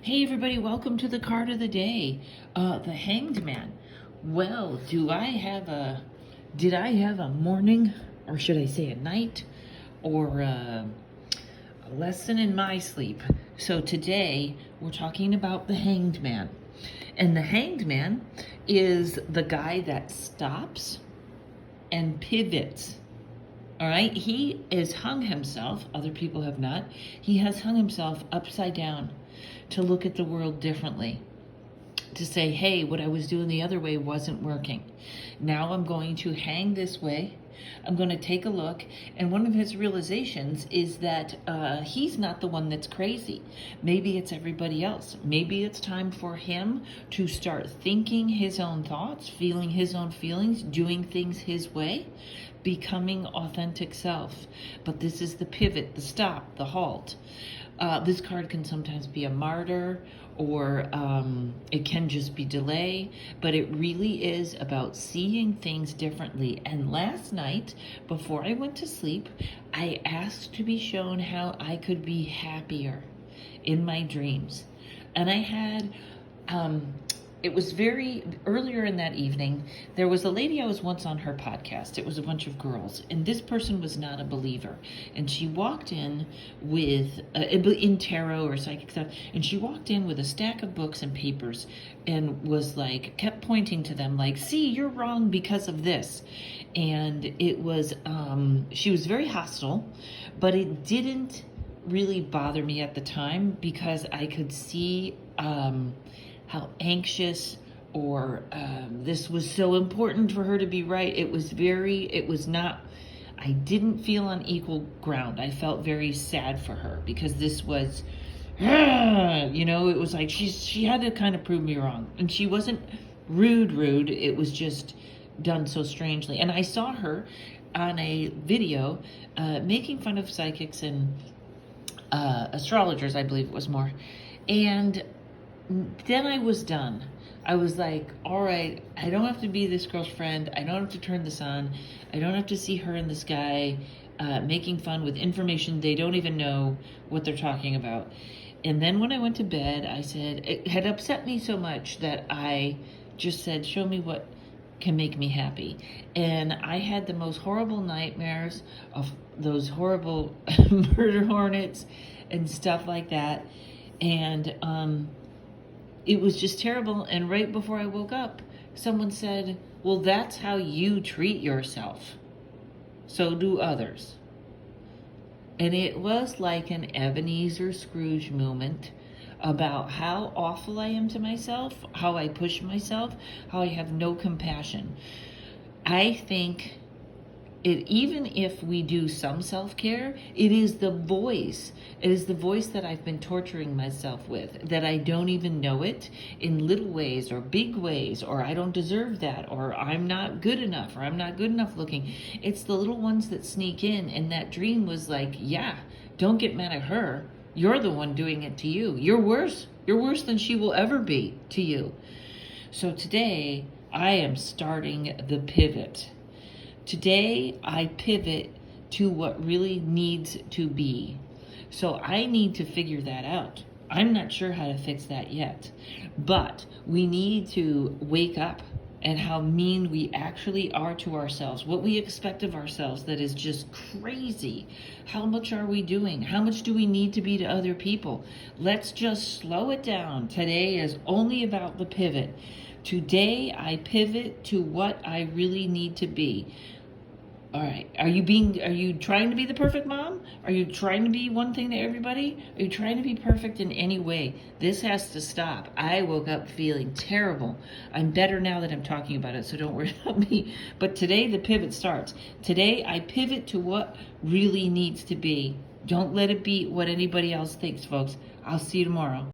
Hey everybody, welcome to the card of the day. The Hanged Man. Well, did I have a morning, or should I say a night, or a lesson in my sleep? So today we're talking about the Hanged Man. And the Hanged Man is the guy that stops and pivots. All right, he has hung himself, other people have not. He has hung himself upside down to look at the world differently, to say, hey, what I was doing the other way wasn't working. Now I'm going to hang this way. I'm going to take a look. And one of his realizations is that he's not the one that's crazy. Maybe it's everybody else. Maybe it's time for him to start thinking his own thoughts, feeling his own feelings, doing things his way, becoming authentic self. But this is the pivot, the stop, the halt. This card can sometimes be a martyr, or it can just be delay, but it really is about seeing things differently. And last night, before I went to sleep, I asked to be shown how I could be happier in my dreams. And I had, it was very earlier in that evening. There was a lady I was once on her podcast. It was a bunch of girls, and this person was not a believer. And she walked in with in tarot or psychic stuff, and she walked in with a stack of books and papers, and was like, kept pointing to them, like, "See, you're wrong because of this." And it was, she was very hostile, but it didn't really bother me at the time because I could see how anxious or this was so important for her to be right. It was not, I didn't feel on equal ground. I felt very sad for her because this was, it was like she had to kind of prove me wrong. And she wasn't rude. It was just done so strangely. And I saw her on a video making fun of psychics and astrologers, I believe it was more. And then I was done. I was like, all right, I don't have to be this girl's friend. I don't have to turn this on. I don't have to see her and this guy making fun with information they don't even know what they're talking about. And then when I went to bed, I said, it had upset me so much that I just said, show me what can make me happy. And I had the most horrible nightmares of those horrible murder hornets and stuff like that. And it was just terrible. And right before I woke up, someone said, well, that's how you treat yourself. So do others. And it was like an Ebenezer Scrooge moment about how awful I am to myself, how I push myself, how I have no compassion. I think even if we do some self-care, it is the voice. It is the voice that I've been torturing myself with, that I don't even know it, in little ways or big ways, or I don't deserve that, or I'm not good enough, or I'm not good enough looking. It's the little ones that sneak in, and that dream was like, yeah, don't get mad at her. You're the one doing it to you. You're worse. You're worse than she will ever be to you. So today, I am starting the pivot. Today, I pivot to what really needs to be. So I need to figure that out. I'm not sure how to fix that yet. But we need to wake up at how mean we actually are to ourselves, what we expect of ourselves that is just crazy. How much are we doing? How much do we need to be to other people? Let's just slow it down. Today is only about the pivot. Today, I pivot to what I really need to be. All right. Are you trying to be the perfect mom? Are you trying to be one thing to everybody? Are you trying to be perfect in any way? This has to stop. I woke up feeling terrible. I'm better now that I'm talking about it, so don't worry about me. But today the pivot starts. Today I pivot to what really needs to be. Don't let it be what anybody else thinks, folks. I'll see you tomorrow.